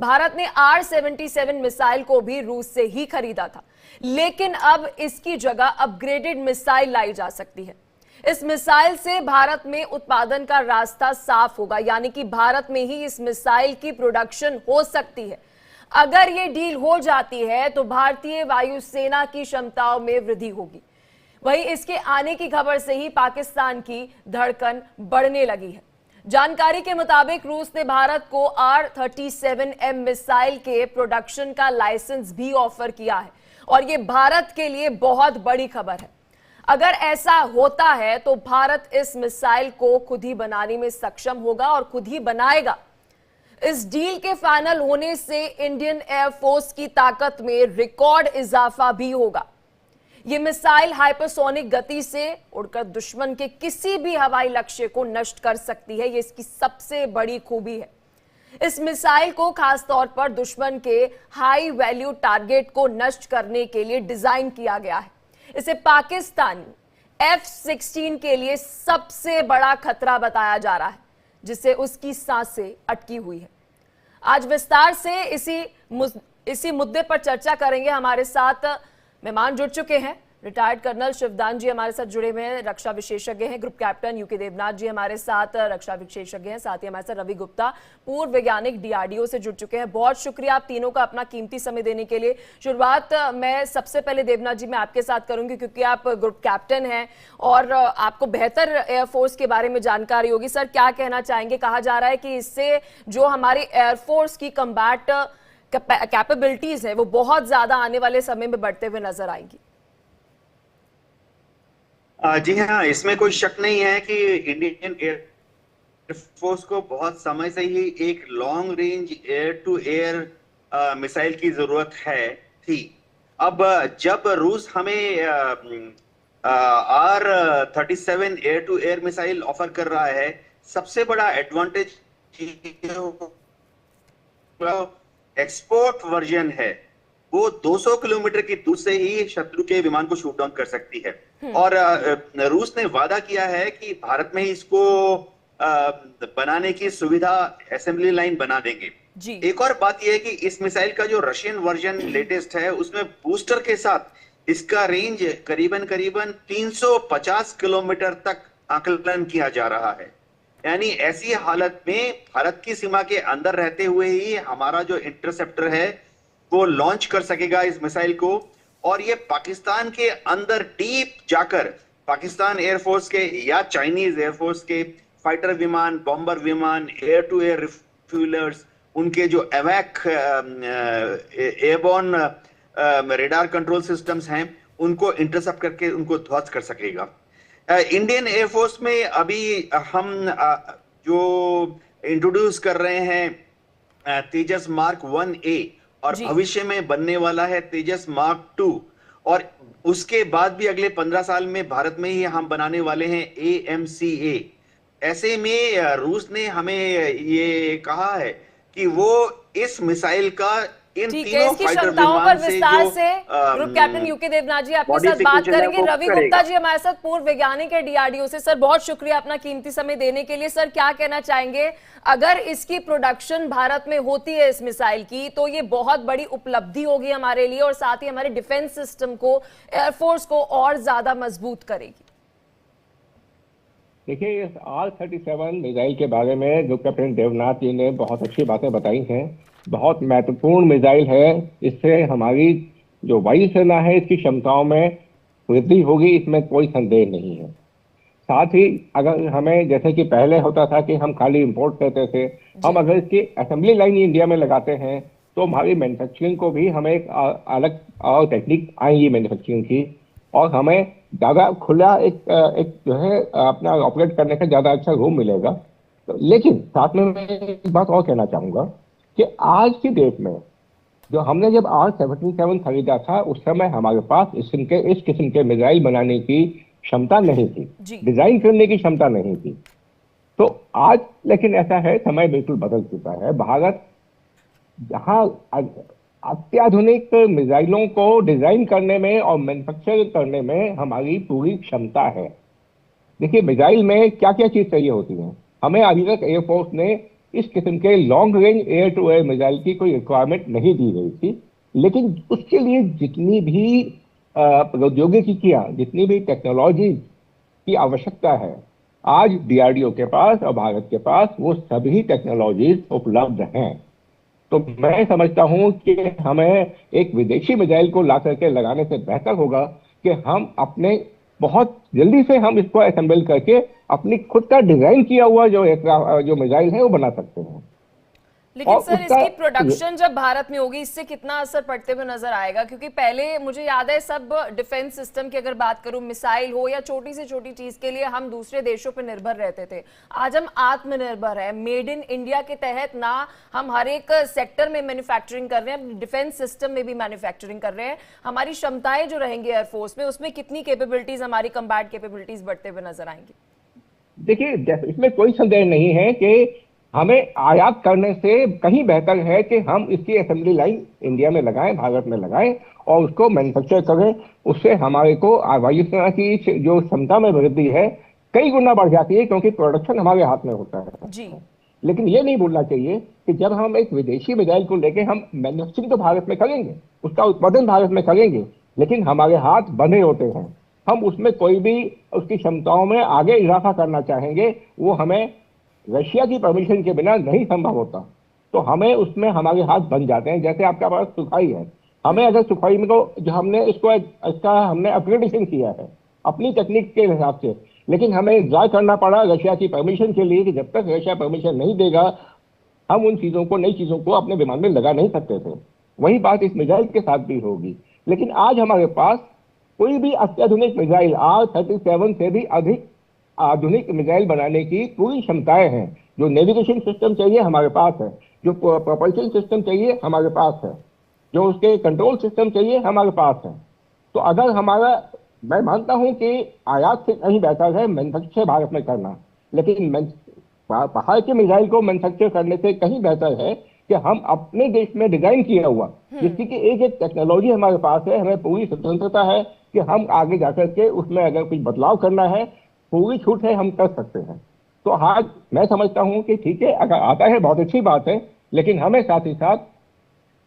भारत ने R-77 missile को भी रूस से ही खरीदा था, लेकिन अब इसकी जगह अपग्रेडेड मिसाइल लाई जा सकती है। इस मिसाइल से भारत में उत्पादन का रास्ता साफ होगा, यानी कि भारत में ही इस मिसाइल की प्रोडक्शन हो सकती है। अगर ये डील हो जाती है तो भारतीय वायुसेना की क्षमताओं में वृद्धि होगी। वहीं इसके आने की खबर से ही पाकिस्तान की धड़कन बढ़ने लगी है। जानकारी के मुताबिक रूस ने भारत को R-37M मिसाइल के प्रोडक्शन का लाइसेंस भी ऑफर किया है और यह भारत के लिए बहुत बड़ी खबर है। अगर ऐसा होता है तो भारत इस मिसाइल को खुद ही बनाने में सक्षम होगा और खुद ही बनाएगा। इस डील के फाइनल होने से इंडियन एयरफोर्स की ताकत में रिकॉर्ड इजाफा भी होगा। यह मिसाइल हाइपरसोनिक गति से उड़कर दुश्मन के किसी भी हवाई लक्ष्य को नष्ट कर सकती है। यह इसकी सबसे बड़ी खूबी है। इस मिसाइल को खासतौर पर दुश्मन के हाई वैल्यू टारगेट को नष्ट करने के लिए डिजाइन किया गया है। इसे पाकिस्तानी F-16 के लिए सबसे बड़ा खतरा बताया जा रहा है, जिसे उसकी सांसें अटकी हुई है। आज विस्तार से इसी मुद्दे पर चर्चा करेंगे। हमारे साथ मेहमान जुड़ चुके हैं। रिटायर्ड कर्नल शिवदान जी हमारे साथ जुड़े हुए हैं, रक्षा विशेषज्ञ हैं। ग्रुप कैप्टन यूके देवनाथ जी हमारे साथ रक्षा विशेषज्ञ हैं। साथ ही हमारे साथ रवि गुप्ता, पूर्व वैज्ञानिक DRDO से जुड़ चुके हैं। बहुत शुक्रिया आप तीनों का अपना कीमती समय देने के लिए। शुरुआत मैं सबसे पहले देवनाथ जी मैं आपके साथ करूंगी, क्योंकि आप ग्रुप कैप्टन हैं और आपको बेहतर एयरफोर्स के बारे में जानकारी होगी। सर, क्या कहना चाहेंगे? कहा जा रहा है कि इससे जो हमारी एयरफोर्स की कम्बैट कैपेबिलिटीज है वो बहुत ज्यादा आने वाले समय में बढ़ते हुए नजर आएंगी। जी हाँ, इसमें कोई शक नहीं है कि इंडियन एयरफोर्स को बहुत समय से ही एक long range air to air missile की जरूरत थी। अब जब रूस हमें R-37 air to air missile offer कर रहा है, सबसे बड़ा एडवांटेज एक्सपोर्ट वर्जन है। वो 200 किलोमीटर की दूर से ही शत्रु के विमान को शूट डाउन कर सकती है। और रूस ने वादा किया है कि भारत में ही इसको बनाने की सुविधा, असेंबली लाइन बना देंगे जी। एक और बात यह है कि इस मिसाइल का जो रशियन वर्जन लेटेस्ट है, उसमें बूस्टर के साथ इसका रेंज करीबन 350 किलोमीटर तक आकलन किया जा रहा है। यानी ऐसी हालत में भारत की सीमा के अंदर रहते हुए ही हमारा जो इंटरसेप्टर है वो लॉन्च कर सकेगा इस मिसाइल को। और ये पाकिस्तान के अंदर डीप जाकर पाकिस्तान एयरफोर्स के या चाइनीज एयरफोर्स के फाइटर विमान, बॉम्बर विमान, एयर टू एयर रिफ्यूलर्स, उनके जो एवैक एयरबॉर्न रेडार कंट्रोल सिस्टम्स हैं, उनको इंटरसेप्ट करके उनको ध्वस्त कर सकेगा। इंडियन एयरफोर्स में अभी हम जो इंट्रोड्यूस कर रहे हैं तेजस मार्क 1A और भविष्य में बनने वाला है तेजस मार्क 2, और उसके बाद भी अगले 15 साल में भारत में ही हम बनाने वाले हैं AMCA। ऐसे में रूस ने हमें ये कहा है कि वो इस मिसाइल का इन तीनों फाइटर विमान से जो ग्रुप कैप्टन यूके देवनाथ जी आपके साथ बात करेंगे। रवि गुप्ता जी हमारे साथ पूर्व वैज्ञानिक है DRDO से। सर, बहुत शुक्रिया अपना कीमती समय देने के लिए। सर, क्या कहना चाहेंगे, अगर इसकी प्रोडक्शन भारत में होती है इस मिसाइल की, तो ये बहुत बड़ी उपलब्धि होगी हमारे लिए और साथ ही हमारे डिफेंस सिस्टम को, एयरफोर्स को और ज्यादा मजबूत करेगी। देखिए, इस R-37 मिसाइल के बारे में ग्रुप कैप्टन देवनाथ जी ने बहुत अच्छी बातें बताई हैं। बहुत महत्वपूर्ण मिसाइल है। इससे हमारी जो वायुसेना है इसकी क्षमताओं में वृद्धि होगी, इसमें कोई संदेह नहीं है। साथ ही अगर हमें, जैसे कि पहले होता था कि हम खाली इंपोर्ट करते थे, हम अगर इसकी असेंबली लाइन इंडिया में लगाते हैं तो हमारी मैन्युफैक्चरिंग को भी हमें एक अलग और टेक्निक आएंगी मैन्युफैक्चरिंग की, और हमें ज़्यादा खुला एक जो है अपना ऑपरेट करने का ज़्यादा अच्छा रूम मिलेगा। तो लेकिन साथ में मैं एक बात और कहना चाहूँगा कि आज की डेट में जो हमने जब R-77 खरीदा था, उस समय हमारे पास इस किस्म के मिसाइल बनाने की क्षमता नहीं थी, डिजाइन करने की क्षमता नहीं थी। तो आज लेकिन ऐसा है, समय बिल्कुल बदल चुका है। भारत जहां अत्याधुनिक मिसाइलों को डिजाइन करने में और मैन्युफैक्चर करने में हमारी पूरी क्षमता है। देखिए, मिसाइल में क्या क्या चीज चाहिए होती है। हमें अभी तक एयरफोर्स ने इस किस्म के long range air to air missile की कोई रिक्वायरमेंट नहीं दी गई थी। लेकिन उसके लिए जितनी भी प्रौद्योगिकियां, जितनी भी टेक्नोलॉजी की आवश्यकता है, आज डीआरडीओ के पास और भारत के पास वो सभी टेक्नोलॉजीज उपलब्ध हैं। तो मैं समझता हूं कि हमें एक विदेशी मिसाइल को ला करके लगाने से बेहतर होगा कि हम अपने बहुत जल्दी से हम इसको असेंबल करके अपनी खुद का डिजाइन किया हुआ जो मिसाइल है वो बना सकते हैं। लेकिन और सर उसका इसकी प्रोडक्शन जब भारत में होगी इससे कितना असर पड़ते हुए नजर आएगा? क्योंकि पहले मुझे याद है सब डिफेंस सिस्टम की अगर बात करूं, मिसाइल हो या छोटी से छोटी चीज के लिए हम दूसरे देशों पर निर्भर रहते थे। आज हम आत्मनिर्भर है, मेड इन इंडिया के तहत ना हम हर एक सेक्टर में मैन्युफैक्चरिंग कर रहे हैं, डिफेंस सिस्टम में भी मैन्युफैक्चरिंग कर रहे हैं। हमारी क्षमताएं जो रहेंगी एयरफोर्स में, उसमें कितनी कैपेबिलिटीज, हमारी कंबैट कैपेबिलिटीज बढ़ते हुए नजर आएंगी? देखिए, इसमें कोई संदेह नहीं है कि हमें आयात करने से कहीं बेहतर है कि हम इसकी असेंबली लाइन इंडिया में लगाएं, भारत में लगाएं और उसको मैन्युफैक्चर करें। उससे हमारे को वायुसेना की जो क्षमता में वृद्धि है कई गुना बढ़ जाती है, क्योंकि प्रोडक्शन हमारे हाथ में होता है जी। लेकिन ये नहीं भूलना चाहिए कि जब हम एक विदेशी मिसाइल को लेके हम मैन्युफैक्चरिंग तो भारत में करेंगे, उसका उत्पादन भारत में करेंगे, लेकिन हमारे हाथ बंधे होते हैं। हम उसमें कोई भी उसकी क्षमताओं में आगे इजाफा करना चाहेंगे, वो हमें रशिया की परमिशन के बिना नहीं संभव होता। तो हमें उसमें हमारे हाथ बन जाते हैं। जैसे आपका पास सुखाई है, हमें अगर सुखाई में को जो हमने इसका हमने अपग्रेडेशन किया है अपनी तकनीक के हिसाब से, लेकिन हमें इंतजार करना पड़ा रशिया की परमिशन के लिए कि जब तक रशिया परमिशन नहीं देगा हम उन चीजों को, नई चीजों को अपने विमान में लगा नहीं सकते थे। वही बात इस मिसाइल के साथ भी होगी। लेकिन आज हमारे पास कोई भी अत्याधुनिक मिसाइल, R-37 से भी अधिक आधुनिक मिसाइल बनाने की पूरी क्षमताएं हैं। जो नेविगेशन सिस्टम चाहिए हमारे पास है, जो प्रोपल्शन सिस्टम चाहिए हमारे पास है, जो उसके कंट्रोल सिस्टम चाहिए हमारे पास है। तो अगर हमारा, मैं मानता हूं कि आयात से कहीं बेहतर है मैन्युफैक्चर भारत में करना, लेकिन बाहर के मिसाइल को मैन्युफैक्चर करने से कहीं बेहतर है कि हम अपने देश में डिजाइन किया हुआ, जिसकी कि एक एक टेक्नोलॉजी हमारे पास है, हमें पूरी स्वतंत्रता है कि हम आगे जाकर के उसमें अगर कुछ बदलाव करना है, पूरी छूट है, हम कर सकते हैं। तो आज मैं समझता हूं कि ठीक है, अगर आता है बहुत अच्छी बात है, लेकिन हमें साथ ही साथ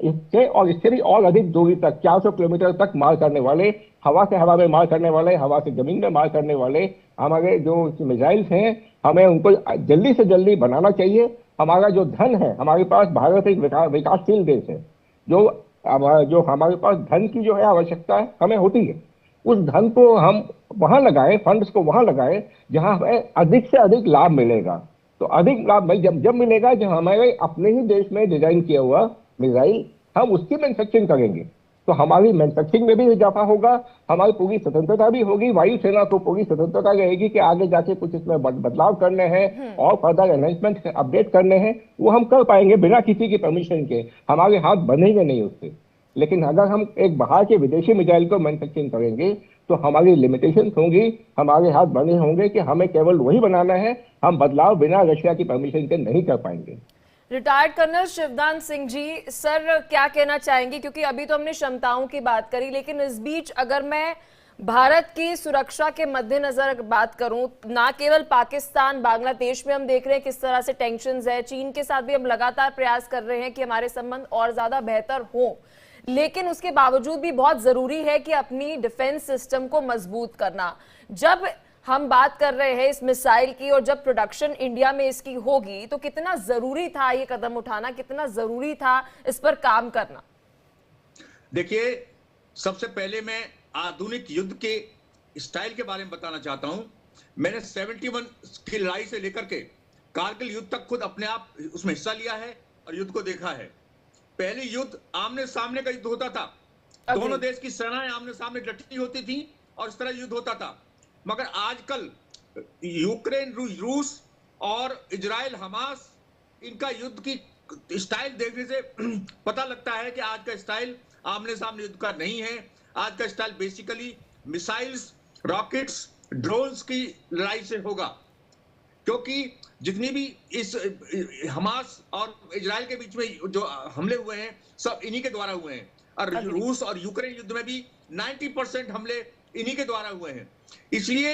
इससे भी और अधिक दूरी तक 400 किलोमीटर तक मार करने वाले, हवा से हवा में मार करने वाले, हवा से जमीन में मार करने वाले हमारे जो मिसाइल्स हैं, हमें उनको जल्दी से जल्दी बनाना चाहिए। हमारा जो धन है, हमारे पास भारत एक विकासशील देश है, जो हमारे पास धन की जो है आवश्यकता है हमें होती है, उस धन को हम वहां लगाएं, फंड्स को वहां लगाएं जहां हमें अधिक से अधिक लाभ मिलेगा। तो अधिक लाभ जब मिलेगा जब हमारे अपने ही देश में डिजाइन किया हुआ मिसाइल हम उसकी मैन्युफैक्चरिंग करेंगे, तो हमारी मैन्युफैक्चरिंग में भी इजाफा होगा, हमारी पूरी स्वतंत्रता भी होगी, वायुसेना को पूरी स्वतंत्रता रहेगी कि आगे जाके कुछ इसमें बदलाव करने हैं और फर्दर एनहांसमेंट अपडेट करने हैं, वो हम कर पाएंगे बिना किसी की परमिशन के। हमारे हाथ बंधेंगे नहीं उससे। लेकिन अगर हम एक बाहर के विदेशी मिसाइल को मैन्युफैक्चरिंग करेंगे तो हमारी लिमिटेशंस होंगी, हमारे हाथ बंधे होंगे कि हमें केवल वही बनाना है, हम बदलाव बिना रशिया की परमिशन के नहीं कर पाएंगे। Retired colonel Shivdan Singh ji, sir क्या कहना चाहेंगे? क्योंकि अभी तो हमने क्षमताओं की बात करी, लेकिन इस बीच अगर मैं भारत की सुरक्षा के मद्देनजर बात करूं, ना केवल पाकिस्तान, बांग्लादेश में हम देख रहे हैं किस तरह से टेंशन्स है, चीन के साथ भी हम लगातार प्रयास कर रहे हैं कि हमारे संबंध और ज्यादा बेहतर हो, लेकिन उसके बावजूद भी बहुत जरूरी है कि अपनी डिफेंस सिस्टम को मजबूत करना। जब हम बात कर रहे हैं इस मिसाइल की और जब प्रोडक्शन इंडिया में इसकी होगी, तो कितना जरूरी था ये कदम उठाना, कितना जरूरी था इस पर काम करना? देखिए, सबसे पहले मैं आधुनिक युद्ध के स्टाइल के बारे में बताना चाहता हूं। मैंने 71 की लड़ाई से लेकर के कारगिल युद्ध तक खुद अपने आप उसमें हिस्सा लिया है और युद्ध को देखा है। पहले युद्ध आमने सामने का युद्ध होता था, दोनों देश की सेनाएं आमने सामने डटी होती थी और इस तरह युद्ध होता था। मगर आजकल यूक्रेन, रूस और इजराइल, हमास, इनका युद्ध की स्टाइल देखने से पता लगता है कि आज का स्टाइल आमने सामने युद्ध का नहीं है। आज का style basically missiles, rockets, drones की लड़ाई से होगा, क्योंकि जितनी भी इस हमास और इजराइल के बीच में जो हमले हुए हैं सब इन्हीं के द्वारा हुए हैं, और रूस और यूक्रेन युद्ध में भी 90% हमले इन्हीं के द्वारा हुए हैं। इसलिए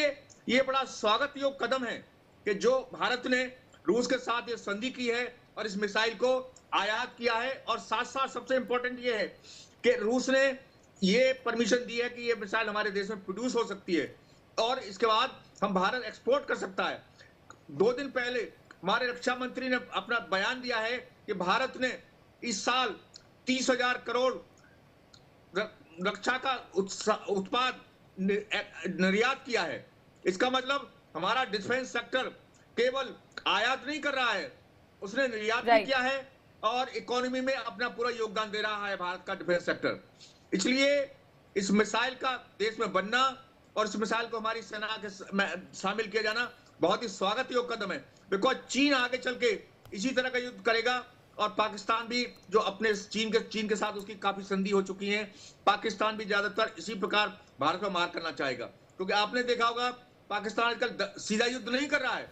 ये बड़ा स्वागत योग्य कदम है कि जो भारत ने रूस के साथ ये संधि की है और इस मिसाइल को आयात किया है। और साथ साथ सबसे इंपॉर्टेंट ये है कि रूस ने ये परमिशन दी है कि ये मिसाइल हमारे देश में प्रोड्यूस हो सकती है और इसके बाद हम भारत एक्सपोर्ट कर सकता है। 2 दिन पहले हमारे रक्षा मंत्री ने अपना बयान दिया है कि भारत ने इस साल 30,000 करोड़ रक्षा का उत्पाद निर्यात किया है। इसका मतलब हमारा डिफेंस सेक्टर केवल आयात नहीं कर रहा है, उसने निर्यात भी किया है और इकोनॉमी में अपना पूरा योगदान दे रहा है भारत का डिफेंस सेक्टर। इसलिए इस मिसाइल का देश में बनना और इस मिसाइल को हमारी सेना के शामिल किया जाना बहुत ही स्वागत योग्य कदम है। बिकॉज चीन आगे चल के इसी तरह का युद्ध करेगा और पाकिस्तान भी जो अपने चीन के साथ उसकी काफी संधि हो चुकी है, पाकिस्तान भी ज्यादातर इसी प्रकार भारत को मार करना चाहेगा। क्योंकि आपने देखा होगा पाकिस्तान आजकल सीधा युद्ध नहीं कर रहा है,